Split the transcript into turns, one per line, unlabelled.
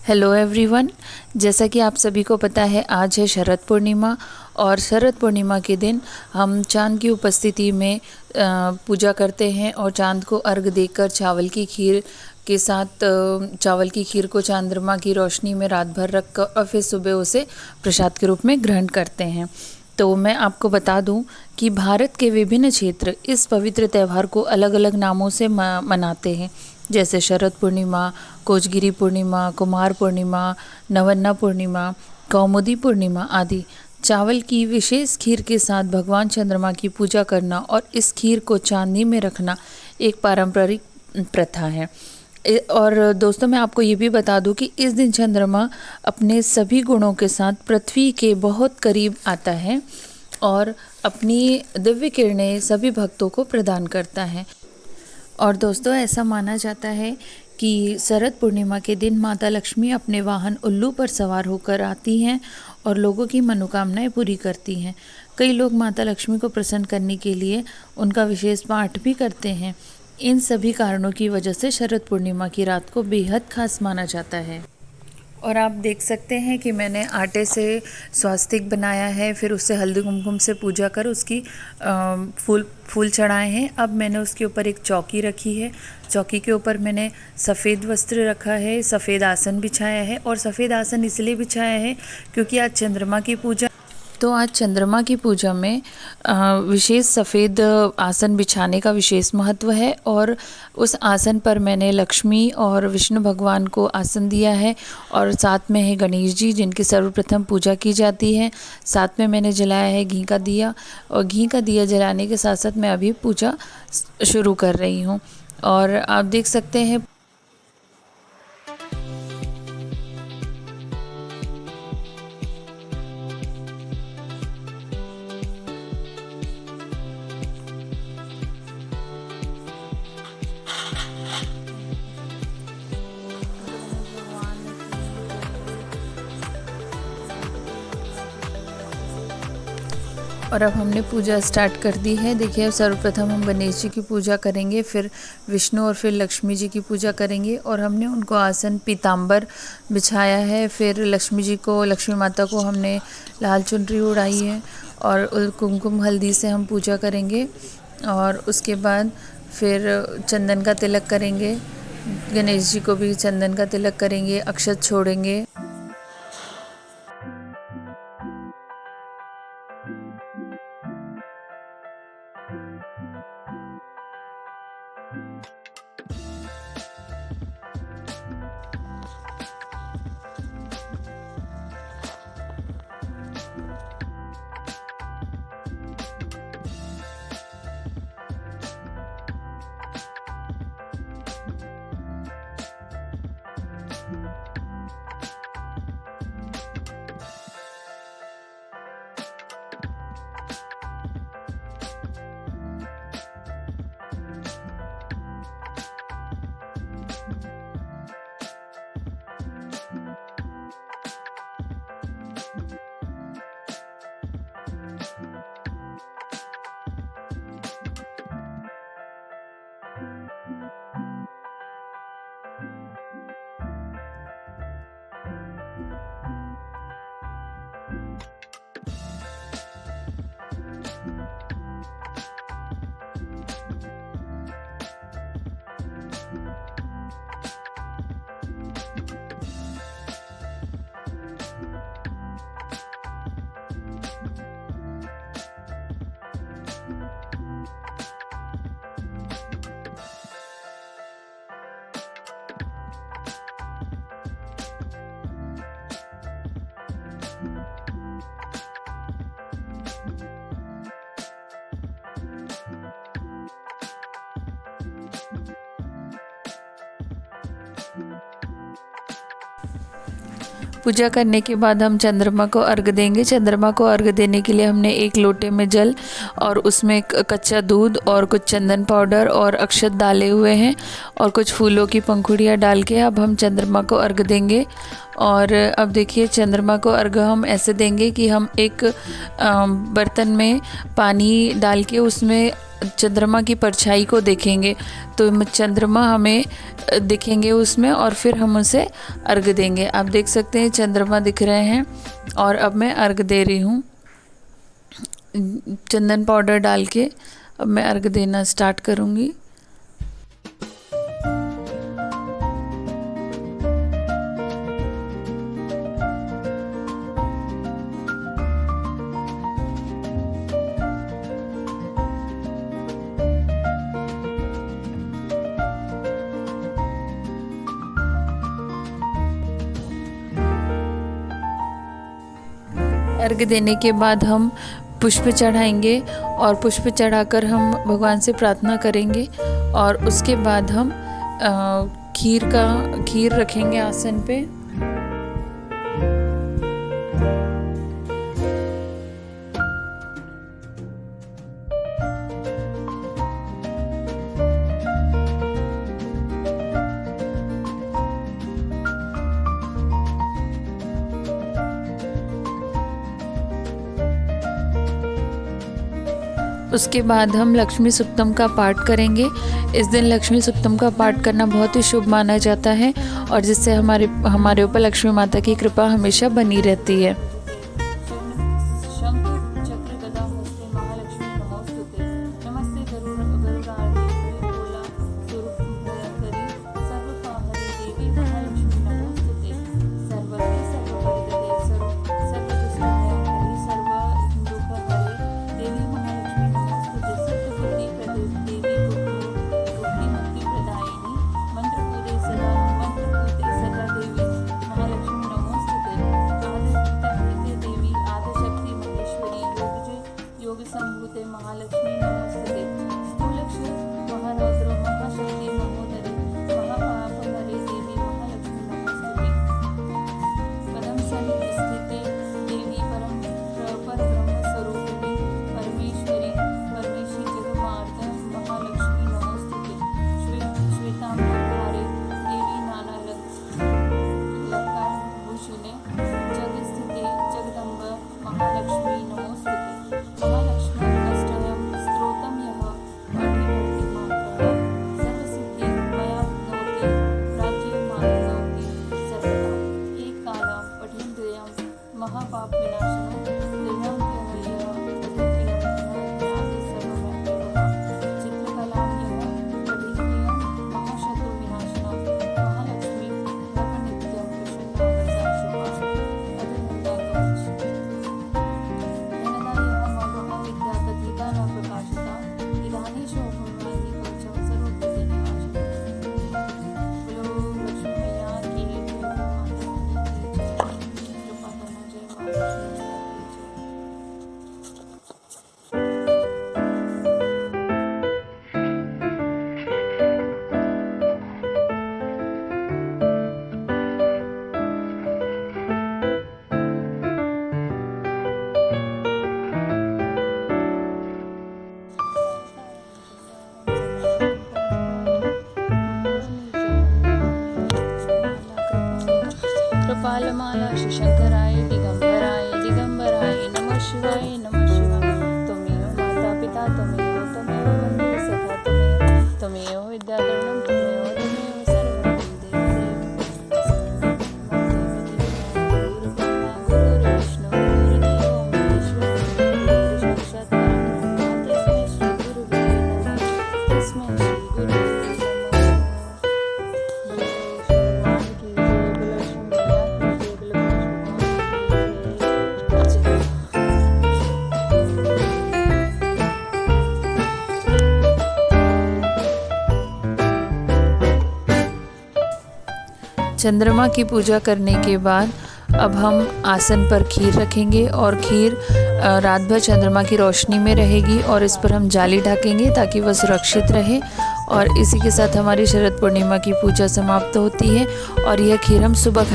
Hello everyone. जैसा कि आप सभी को पता है, आज है शरद पूर्णिमा और शरद पूर्णिमा के दिन हम चांद की उपस्थिति में पूजा करते हैं और चांद को अर्घ देकर चावल की खीर के साथ चावल की खीर को चंद्रमा की रोशनी में रात भर रख कर और फिर सुबह उसे प्रसाद के रूप में ग्रहण करते हैं। तो मैं आपको बता दूं कि भारत के विभिन्न क्षेत्र इस पवित्र त्यौहार को अलग अलग नामों से मनाते हैं, जैसे शरद पूर्णिमा, कोजगिरी पूर्णिमा, कुमार पूर्णिमा, नवन्ना पूर्णिमा, कौमुदी पूर्णिमा आदि। चावल की विशेष खीर के साथ भगवान चंद्रमा की पूजा करना और इस खीर को चांदनी में रखना एक पारंपरिक प्रथा है। और दोस्तों, मैं आपको ये भी बता दूं कि इस दिन चंद्रमा अपने सभी गुणों के साथ पृथ्वी के बहुत करीब आता है और अपनी दिव्य किरणें सभी भक्तों को प्रदान करता है। और दोस्तों, ऐसा माना जाता है कि शरद पूर्णिमा के दिन माता लक्ष्मी अपने वाहन उल्लू पर सवार होकर आती हैं और लोगों की मनोकामनाएं पूरी करती हैं। कई लोग माता लक्ष्मी को प्रसन्न करने के लिए उनका विशेष पाठ भी करते हैं। इन सभी कारणों की वजह से शरद पूर्णिमा की रात को बेहद खास माना जाता है। और आप देख सकते हैं कि मैंने आटे से स्वास्तिक बनाया है, फिर उससे हल्दी कुमकुम से पूजा कर उसकी फूल चढ़ाए हैं। अब मैंने उसके ऊपर एक चौकी रखी है। चौकी के ऊपर मैंने सफ़ेद वस्त्र रखा है, सफ़ेद आसन बिछाया है। और सफ़ेद आसन इसलिए बिछाया है क्योंकि आज चंद्रमा की पूजा में विशेष सफ़ेद आसन बिछाने का विशेष महत्व है। और उस आसन पर मैंने लक्ष्मी और विष्णु भगवान को आसन दिया है और साथ में है गणेश जी, जिनकी सर्वप्रथम पूजा की जाती है। साथ में मैंने जलाया है घी का दिया, और घी का दिया जलाने के साथ साथ मैं अभी पूजा शुरू कर रही हूँ। और आप देख सकते हैं और अब हमने पूजा स्टार्ट कर दी है। देखिए, सर्वप्रथम हम गणेश जी की पूजा करेंगे, फिर विष्णु और फिर लक्ष्मी जी की पूजा करेंगे। और हमने उनको आसन पीताम्बर बिछाया है। फिर लक्ष्मी माता को हमने लाल चुनरी उड़ाई है और कुमकुम हल्दी से हम पूजा करेंगे। और उसके बाद फिर चंदन का तिलक करेंगे। गणेश जी को भी चंदन का तिलक करेंगे, अक्षत छोड़ेंगे। पूजा करने के बाद हम चंद्रमा को अर्घ देंगे। चंद्रमा को अर्घ देने के लिए हमने एक लोटे में जल और उसमें कच्चा दूध और कुछ चंदन पाउडर और अक्षत डाले हुए हैं और कुछ फूलों की पंखुड़ियाँ डाल के अब हम चंद्रमा को अर्घ देंगे। और अब देखिए, चंद्रमा को अर्घ हम ऐसे देंगे कि हम एक बर्तन में पानी डाल के उसमें चंद्रमा की परछाई को देखेंगे तो चंद्रमा हमें दिखेंगे उसमें, और फिर हम उसे अर्घ देंगे। आप देख सकते हैं चंद्रमा दिख रहे हैं, और अब मैं अर्घ दे रही हूँ चंदन पाउडर डाल के। अब मैं अर्घ देना स्टार्ट करूँगी। अर्घ देने के बाद हम पुष्प चढ़ाएंगे, और पुष्प चढ़ाकर हम भगवान से प्रार्थना करेंगे, और उसके बाद हम खीर रखेंगे आसन पे। उसके बाद हम लक्ष्मी सुक्तम का पाठ करेंगे। इस दिन लक्ष्मी सुक्तम का पाठ करना बहुत ही शुभ माना जाता है, और जिससे हमारे ऊपर लक्ष्मी माता की कृपा हमेशा बनी रहती है।
महालक्ष्मी नमस्ते। स्थूलक्ष महारौद्र महाशक्ति महोदरी महापापहरे देवी महालक्ष्मी नमस्ते। पदम संस्थिते देवी परब्रह्म स्वरूपिणी परमेश्वरी परमेशी जगन्माता महालक्ष्मी नमस्ते। श्वेतांबरे देवी नाना अलंकार भूषिणे जगस्थिते जगदम्ब महालक्ष्मी नमस्ते। महापाप विनाशनम दिव्यं चित्रकलाम्यः पठित्रियं महाशत्रु विनाशनम महालक्ष्मी सर्वनित्यं प्रसन्ना वरदा शुभा अदनन्दाकवच धनदायः महाविद्या पत्रिका न प्रकाशिता इदानीं शोभमानि कवचं सर्वभूते निवासः। बोलो लक्ष्मी मैया की कृपालमाला शंकराय दिगंबराय नमः शिवाय त्वमेव माता पिता त्वमेव बन्धु सखा त्वमेव विद्याधरणं त्वमेव सर्वं गुरुर्ब्रह्मा गुरुर्विष्णु गुरुदेवो महेश्वरः गुरुसाक्षात् परब्रह्म तस्मै श्री गुरुवे नमः। तस्मै श्री गुरुवे
चंद्रमा की पूजा करने के बाद अब हम आसन पर खीर रखेंगे, और खीर रात भर चंद्रमा की रोशनी में रहेगी, और इस पर हम जाली ढकेंगे ताकि वह सुरक्षित रहे। और इसी के साथ हमारी शरद पूर्णिमा की पूजा समाप्त होती है, और यह खीर हम सुबह